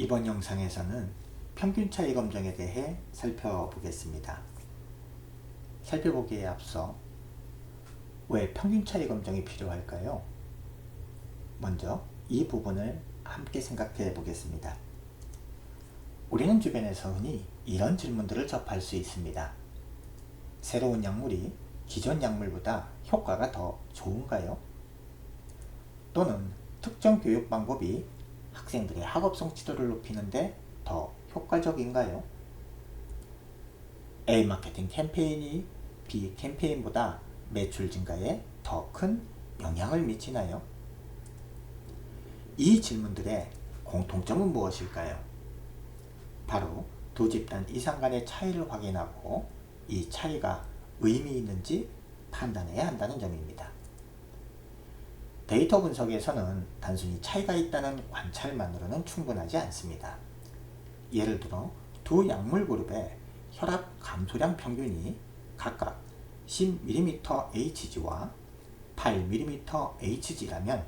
이번 영상에서는 평균 차이 검정에 대해 살펴보겠습니다. 살펴보기에 앞서 왜 평균 차이 검정이 필요할까요? 먼저 이 부분을 함께 생각해 보겠습니다. 우리는 주변에서 흔히 이런 질문들을 접할 수 있습니다. 새로운 약물이 기존 약물보다 효과가 더 좋은가요? 또는 특정 교육 방법이 학생들의 학업 성취도를 높이는데 더 효과적인가요? A 마케팅 캠페인이 B 캠페인보다 매출 증가에 더 큰 영향을 미치나요? 이 질문들의 공통점은 무엇일까요? 바로 두 집단 이상 간의 차이를 확인하고 이 차이가 의미 있는지 판단해야 한다는 점입니다. 데이터 분석에서는 단순히 차이가 있다는 관찰만으로는 충분하지 않습니다. 예를 들어 두 약물 그룹의 혈압 감소량 평균이 각각 10mmHg와 8mmHg라면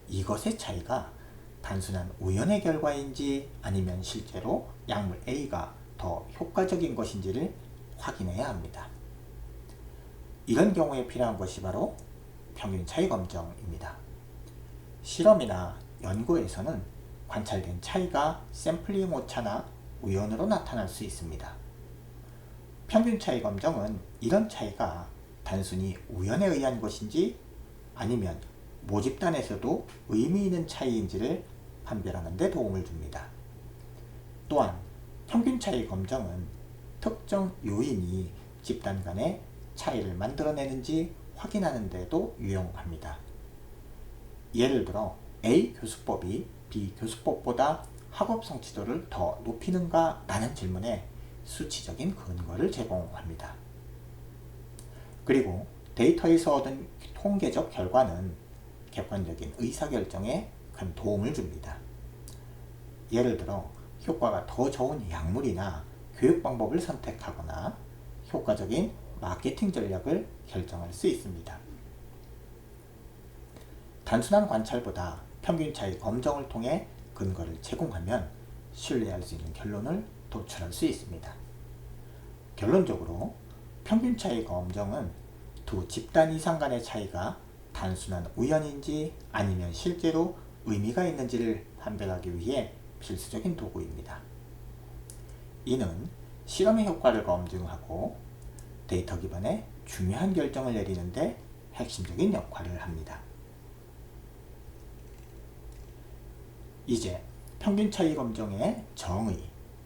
이것의 차이가 단순한 우연의 결과인지 아니면 실제로 약물 A가 더 효과적인 것인지를 확인해야 합니다. 이런 경우에 필요한 것이 바로 평균 차이 검정입니다. 실험이나 연구에서는 관찰된 차이가 샘플링 오차나 우연으로 나타날 수 있습니다. 평균 차이 검정은 이런 차이가 단순히 우연에 의한 것인지 아니면 모집단에서도 의미 있는 차이인지를 판별하는 데 도움을 줍니다. 또한 평균 차이 검정은 특정 요인이 집단 간의 차이를 만들어내는지 확인하는 데도 유용합니다. 예를 들어 A 교수법이 B 교수법보다 학업 성취도를 더 높이는가 라는 질문에 수치적인 근거를 제공합니다. 그리고 데이터에서 얻은 통계적 결과는 객관적인 의사결정에 큰 도움을 줍니다. 예를 들어 효과가 더 좋은 약물이나 교육 방법을 선택하거나 효과적인 마케팅 전략을 결정할 수 있습니다. 단순한 관찰보다 평균 차이 검정을 통해 근거를 제공하면 신뢰할 수 있는 결론을 도출할 수 있습니다. 결론적으로 평균 차이 검정은 두 집단 이상 간의 차이가 단순한 우연인지 아니면 실제로 의미가 있는지를 판별하기 위해 필수적인 도구입니다. 이는 실험의 효과를 검증하고 데이터 기반의 중요한 결정을 내리는데 핵심적인 역할을 합니다. 이제 평균 차이 검정의 정의,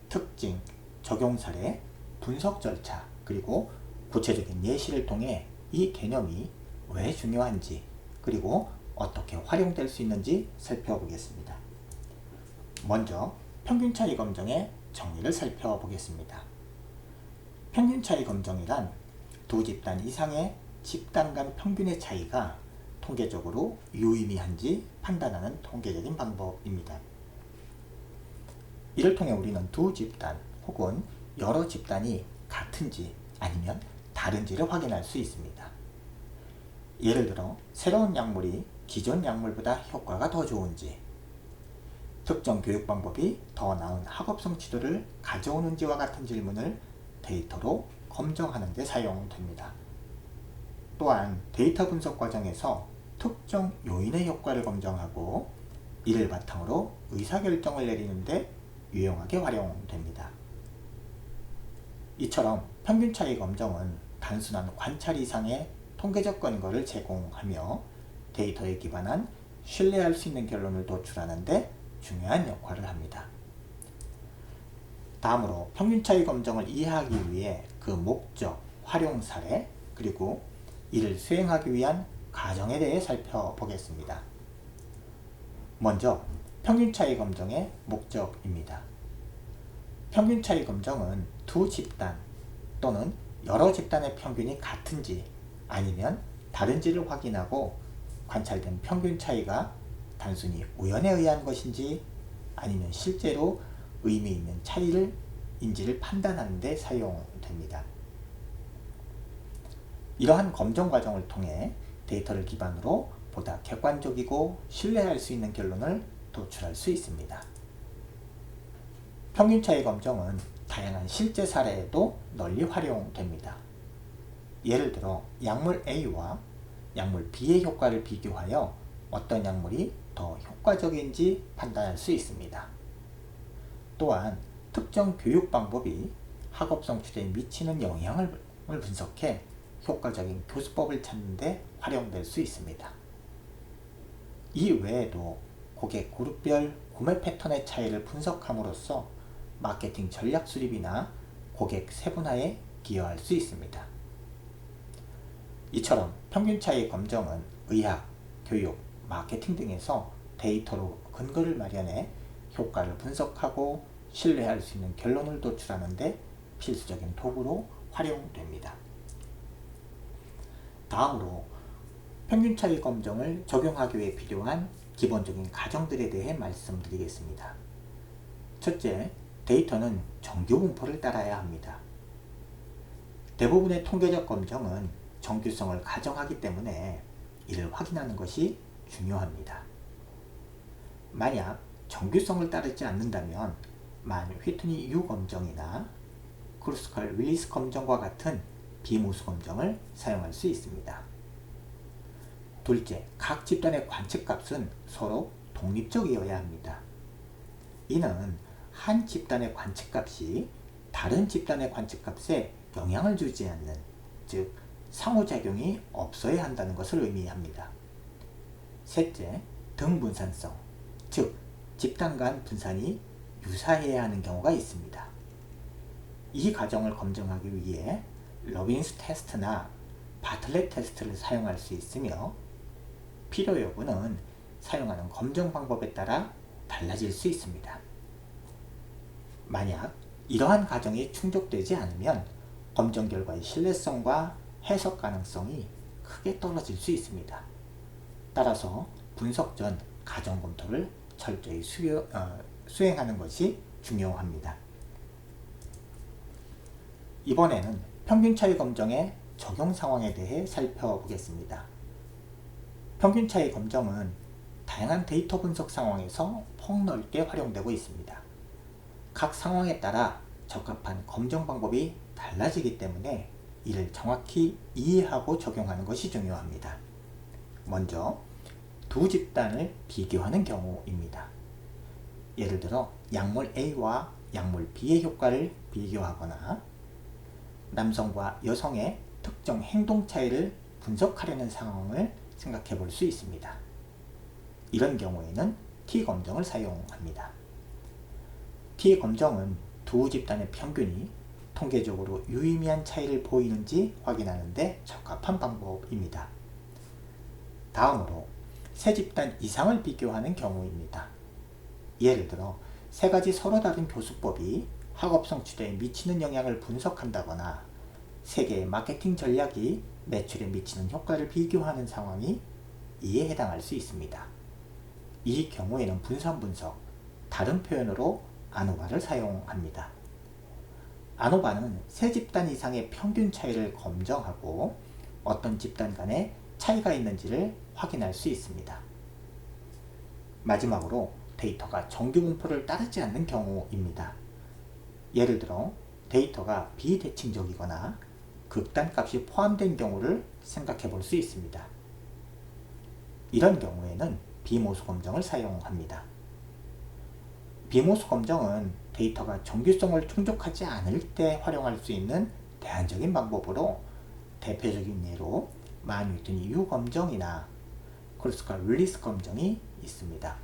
특징, 적용 사례, 분석 절차, 그리고 구체적인 예시를 통해 이 개념이 왜 중요한지 그리고 어떻게 활용될 수 있는지 살펴보겠습니다. 먼저 평균 차이 검정의 정의를 살펴보겠습니다. 평균 차이 검정이란 두 집단 이상의 집단 간 평균의 차이가 통계적으로 유의미한지 판단하는 통계적인 방법입니다. 이를 통해 우리는 두 집단 혹은 여러 집단이 같은지 아니면 다른지를 확인할 수 있습니다. 예를 들어 새로운 약물이 기존 약물보다 효과가 더 좋은지, 특정 교육 방법이 더 나은 학업 성취도를 가져오는지와 같은 질문을 데이터로 검정하는 데 사용됩니다. 또한 데이터 분석 과정에서 특정 요인의 효과를 검정하고 이를 바탕으로 의사결정을 내리는 데 유용하게 활용됩니다. 이처럼 평균 차이 검정은 단순한 관찰 이상의 통계적 근거를 제공하며 데이터에 기반한 신뢰할 수 있는 결론을 도출하는 데 중요한 역할을 합니다. 다음으로 평균 차이 검정을 이해하기 위해 그 목적, 활용 사례, 그리고 이를 수행하기 위한 과정에 대해 살펴보겠습니다. 먼저 평균 차이 검정의 목적입니다. 평균 차이 검정은 두 집단 또는 여러 집단의 평균이 같은지 아니면 다른지를 확인하고 관찰된 평균 차이가 단순히 우연에 의한 것인지 아니면 실제로 의미 있는 차이인지를 판단하는 데 사용됩니다. 이러한 검정 과정을 통해 데이터를 기반으로 보다 객관적이고 신뢰할 수 있는 결론을 도출할 수 있습니다. 평균 차이 검정은 다양한 실제 사례에도 널리 활용됩니다. 예를 들어 약물 A와 약물 B의 효과를 비교하여 어떤 약물이 더 효과적인지 판단할 수 있습니다. 또한 특정 교육 방법이 학업성 추대에 미치는 영향을 분석해 효과적인 교수법을 찾는 데 활용될 수 있습니다. 이 외에도 고객 그룹별 구매 패턴의 차이를 분석함으로써 마케팅 전략 수립이나 고객 세분화에 기여할 수 있습니다. 이처럼 평균 차이 검정은 의학, 교육, 마케팅 등에서 데이터로 근거를 마련해 효과를 분석하고 신뢰할 수 있는 결론을 도출하는 데 필수적인 도구로 활용됩니다. 다음으로 평균 차이 검정을 적용하기 위해 필요한 기본적인 과정들에 대해 말씀드리겠습니다. 첫째, 데이터는 정규 분포를 따라야 합니다. 대부분의 통계적 검정은 정규성을 가정하기 때문에 이를 확인하는 것이 중요합니다. 만약 정규성을 따르지 않는다면 휘트니 U 검정이나 크루스칼 윌리스 검정과 같은 비모수 검정을 사용할 수 있습니다. 둘째, 각 집단의 관측값은 서로 독립적이어야 합니다. 이는 한 집단의 관측값이 다른 집단의 관측값에 영향을 주지 않는, 즉 상호작용이 없어야 한다는 것을 의미합니다. 셋째, 등분산성, 즉 집단 간 분산이 유사해야 하는 경우가 있습니다. 이 과정을 검증하기 위해 러빈스 테스트나 바틀렛 테스트를 사용할 수 있으며 필요 여부는 사용하는 검증 방법에 따라 달라질 수 있습니다. 만약 이러한 과정이 충족되지 않으면 검정 결과의 신뢰성과 해석 가능성이 크게 떨어질 수 있습니다. 따라서 분석 전 가정 검토를 철저히 수행하는 것이 중요합니다. 이번에는 평균 차이 검정의 적용 상황에 대해 살펴보겠습니다. 평균 차이 검정은 다양한 데이터 분석 상황에서 폭넓게 활용되고 있습니다. 각 상황에 따라 적합한 검정 방법이 달라지기 때문에 이를 정확히 이해하고 적용하는 것이 중요합니다. 먼저 두 집단을 비교하는 경우입니다. 예를 들어 약물 A와 약물 B의 효과를 비교하거나 남성과 여성의 특정 행동 차이를 분석하려는 상황을 생각해 볼 수 있습니다. 이런 경우에는 T검정을 사용합니다. T검정은 두 집단의 평균이 통계적으로 유의미한 차이를 보이는지 확인하는 데 적합한 방법입니다. 다음으로 세 집단 이상을 비교하는 경우입니다. 예를 들어 세 가지 서로 다른 교수법이 학업성 추대에 미치는 영향을 분석한다거나 세 개의 마케팅 전략이 매출에 미치는 효과를 비교하는 상황이 이에 해당할 수 있습니다. 이 경우에는 분산 분석, 다른 표현으로 아노바를 사용합니다. 아노바는 세 집단 이상의 평균 차이를 검정하고 어떤 집단 간에 차이가 있는지를 확인할 수 있습니다. 마지막으로 데이터가 정규 분포를 따르지 않는 경우입니다. 예를 들어 데이터가 비대칭적이거나 극단값이 포함된 경우를 생각해 볼 수 있습니다. 이런 경우에는 비모수 검정을 사용합니다. 비모수 검정은 데이터가 정규성을 충족하지 않을 때 활용할 수 있는 대안적인 방법으로 대표적인 예로 휘트니 U 검정이나 크루스칼 윌리스 검정이 있습니다.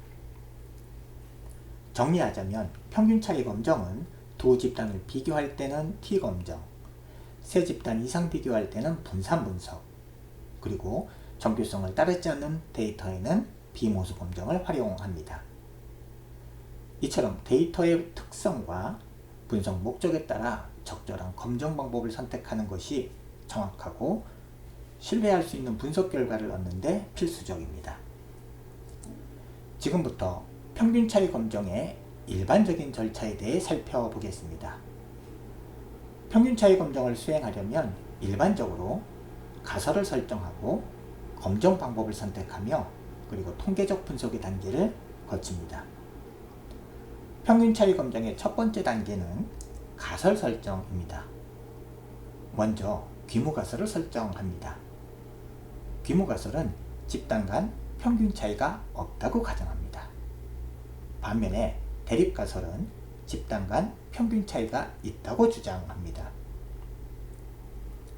정리하자면 평균 차이 검정은 두 집단을 비교할 때는 T검정, 세 집단 이상 비교할 때는 분산 분석, 그리고 정규성을 따르지 않는 데이터에는 비모수 검정을 활용합니다. 이처럼 데이터의 특성과 분석 목적에 따라 적절한 검정 방법을 선택하는 것이 정확하고 신뢰할 수 있는 분석 결과를 얻는 데 필수적입니다. 지금부터 평균 차이 검정의 일반적인 절차에 대해 살펴보겠습니다. 평균 차이 검정을 수행하려면 일반적으로 가설을 설정하고 검정 방법을 선택하며 그리고 통계적 분석의 단계를 거칩니다. 평균 차이 검정의 첫 번째 단계는 가설 설정입니다. 먼저 귀무가설을 설정합니다. 귀무가설은 집단 간 평균 차이가 없다고 가정합니다. 반면에 대립가설은 집단 간 평균 차이가 있다고 주장합니다.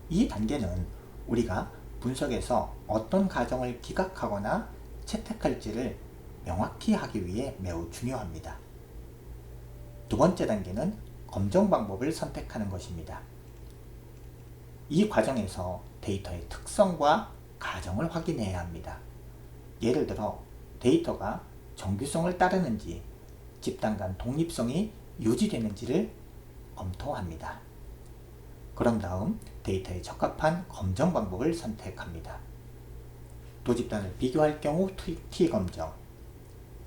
이 단계는 우리가 분석에서 어떤 가정을 기각하거나 채택할지를 명확히 하기 위해 매우 중요합니다. 두 번째 단계는 검정 방법을 선택하는 것입니다. 이 과정에서 데이터의 특성과 가정을 확인해야 합니다. 예를 들어 데이터가 정규성을 따르는지, 집단 간 독립성이 유지되는지를 검토합니다. 그런 다음 데이터에 적합한 검정 방법을 선택합니다. 두 집단을 비교할 경우 T검정,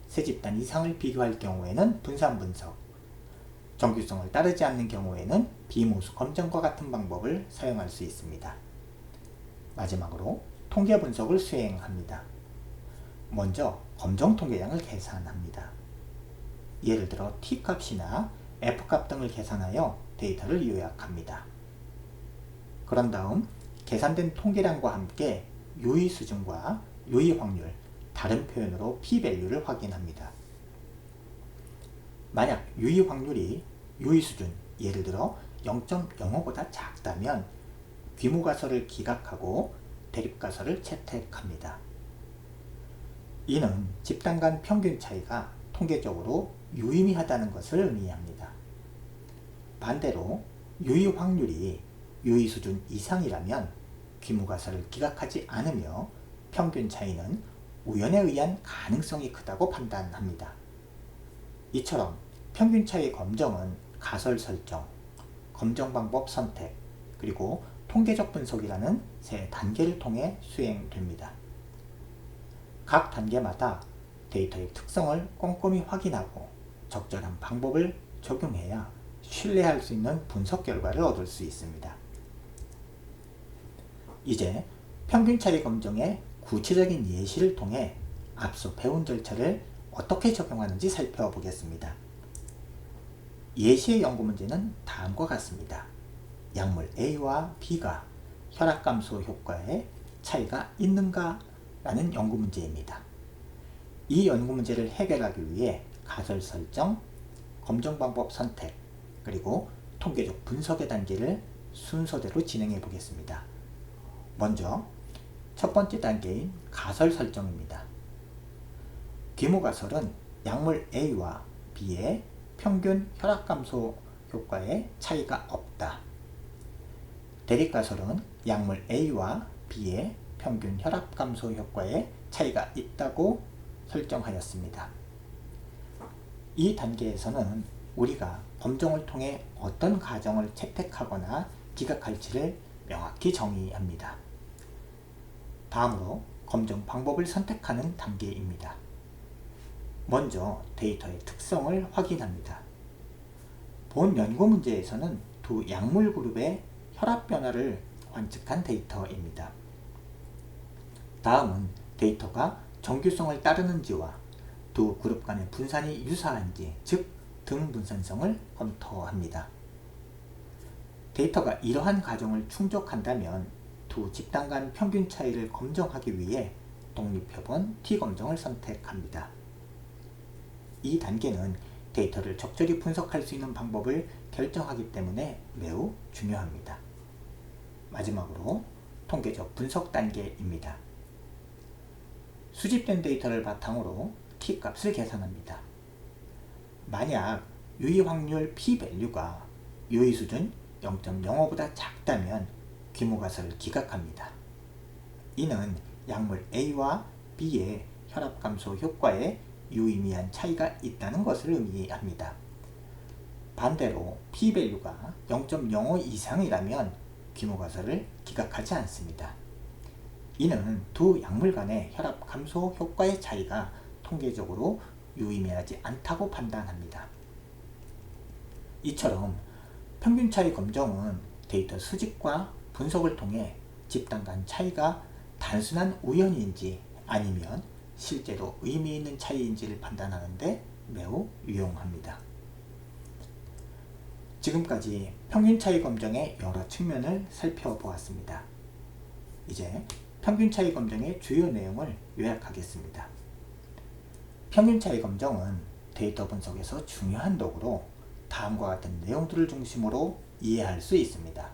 세 집단 이상을 비교할 경우에는 분산 분석, 정규성을 따르지 않는 경우에는 비모수 검정과 같은 방법을 사용할 수 있습니다. 마지막으로 통계 분석을 수행합니다. 먼저 검정 통계량을 계산합니다. 예를 들어 T값이나 F값 등을 계산하여 데이터를 요약합니다. 그런 다음 계산된 통계량과 함께 유의 수준과 유의 확률, 다른 표현으로 p-value를 확인합니다. 만약 유의 확률이 유의 수준, 예를 들어 0.05보다 작다면 귀무가설을 기각하고 대립가설을 채택합니다. 이는 집단 간 평균 차이가 통계적으로 유의미하다는 것을 의미합니다. 반대로 유의 확률이 유의 수준 이상이라면 귀무가설을 기각하지 않으며 평균 차이는 우연에 의한 가능성이 크다고 판단합니다. 이처럼 평균 차이 검정은 가설 설정, 검정 방법 선택, 그리고 통계적 분석이라는 세 단계를 통해 수행됩니다. 각 단계마다 데이터의 특성을 꼼꼼히 확인하고 적절한 방법을 적용해야 신뢰할 수 있는 분석 결과를 얻을 수 있습니다. 이제 평균 차이 검정의 구체적인 예시를 통해 앞서 배운 절차를 어떻게 적용하는지 살펴보겠습니다. 예시의 연구 문제는 다음과 같습니다. 약물 A와 B가 혈압 감소 효과에 차이가 있는가? 라는 연구 문제입니다. 이 연구 문제를 해결하기 위해 가설 설정, 검정 방법 선택, 그리고 통계적 분석의 단계를 순서대로 진행해 보겠습니다. 먼저 첫 번째 단계인 가설 설정입니다. 귀무가설은 약물 A와 B의 평균 혈압 감소 효과에 차이가 없다. 대립가설은 약물 A와 B의 평균 혈압 감소 효과에 차이가 있다고 설정하였습니다. 이 단계에서는 우리가 검정을 통해 어떤 가정을 채택하거나 기각할지를 명확히 정의합니다. 다음으로 검정 방법을 선택하는 단계입니다. 먼저 데이터의 특성을 확인합니다. 본 연구 문제에서는 두 약물 그룹의 혈압 변화를 관측한 데이터입니다. 다음은 데이터가 정규성을 따르는지와 두 그룹 간의 분산이 유사한지, 즉 등분산성을 검토합니다. 데이터가 이러한 가정을 충족한다면 두 집단 간 평균 차이를 검정하기 위해 독립표본 T검정을 선택합니다. 이 단계는 데이터를 적절히 분석할 수 있는 방법을 결정하기 때문에 매우 중요합니다. 마지막으로 통계적 분석 단계입니다. 수집된 데이터를 바탕으로 T값을 계산합니다. 만약 유의 확률 p-value가 유의 수준 0.05보다 작다면 귀무가설을 기각합니다. 이는 약물 A와 B의 혈압 감소 효과에 유의미한 차이가 있다는 것을 의미합니다. 반대로 p-value가 0.05 이상이라면 귀무가설을 기각하지 않습니다. 이는 두 약물 간의 혈압 감소 효과의 차이가 통계적으로 유의미하지 않다고 판단합니다. 이처럼 평균 차이 검정은 데이터 수집과 분석을 통해 집단 간 차이가 단순한 우연인지 아니면 실제로 의미 있는 차이인지를 판단하는 데 매우 유용합니다. 유용합니다. 지금까지 평균 차이 검정의 여러 측면을 살펴보았습니다. 이제 평균 차이 검정의 주요 내용을 요약하겠습니다. 평균 차이 검정은 데이터 분석에서 중요한 도구로 다음과 같은 내용들을 중심으로 이해할 수 있습니다.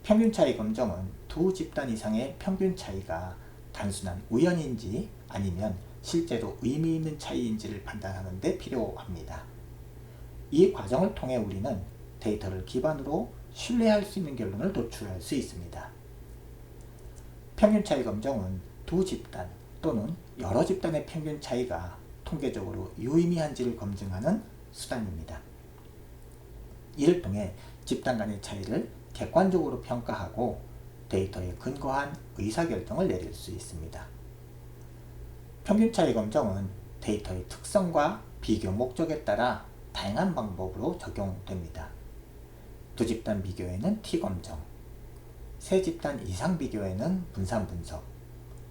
평균 차이 검정은 두 집단 이상의 평균 차이가 단순한 우연인지 아니면 실제로 의미 있는 차이인지를 판단하는 데 필요합니다. 이 과정을 통해 우리는 데이터를 기반으로 신뢰할 수 있는 결론을 도출할 수 있습니다. 평균 차이 검정은 두 집단 또는 여러 집단의 평균 차이가 통계적으로 유의미한지를 검증하는 수단입니다. 이를 통해 집단 간의 차이를 객관적으로 평가하고 데이터에 근거한 의사결정을 내릴 수 있습니다. 평균 차이 검정은 데이터의 특성과 비교 목적에 따라 다양한 방법으로 적용됩니다. 두 집단 비교에는 T검정, 세 집단 이상 비교에는 분산 분석,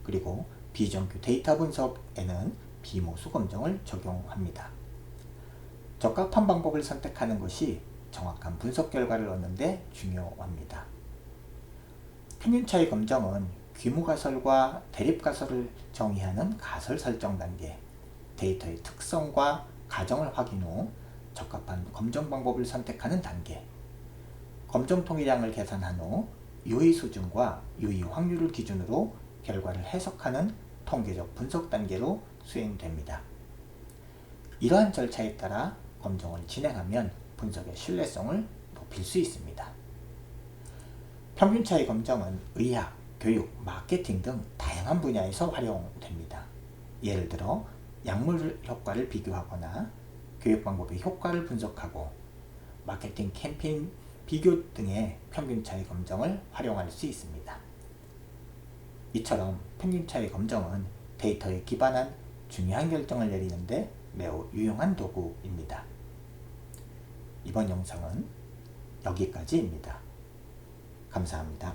그리고 비정규 데이터 분석에는 비모수 검정을 적용합니다. 적합한 방법을 선택하는 것이 정확한 분석 결과를 얻는 데 중요합니다. 평균 차이 검정은 규모 가설과 대립 가설을 정의하는 가설 설정 단계, 데이터의 특성과 가정을 확인 후 적합한 검정 방법을 선택하는 단계, 검정 통일량을 계산한 후 유의 수준과 유의 확률을 기준으로 결과를 해석하는 통계적 분석 단계로 수행됩니다. 이러한 절차에 따라 검정을 진행하면 분석의 신뢰성을 높일 수 있습니다. 평균 차이 검정은 의학, 교육, 마케팅 등 다양한 분야에서 활용됩니다. 예를 들어 약물 효과를 비교하거나 교육 방법의 효과를 분석하고 마케팅 캠페인 비교 등의 평균 차이 검정을 활용할 수 있습니다. 이처럼 평균 차이 검정은 데이터에 기반한 중요한 결정을 내리는 데 매우 유용한 도구입니다. 이번 영상은 여기까지입니다. 감사합니다.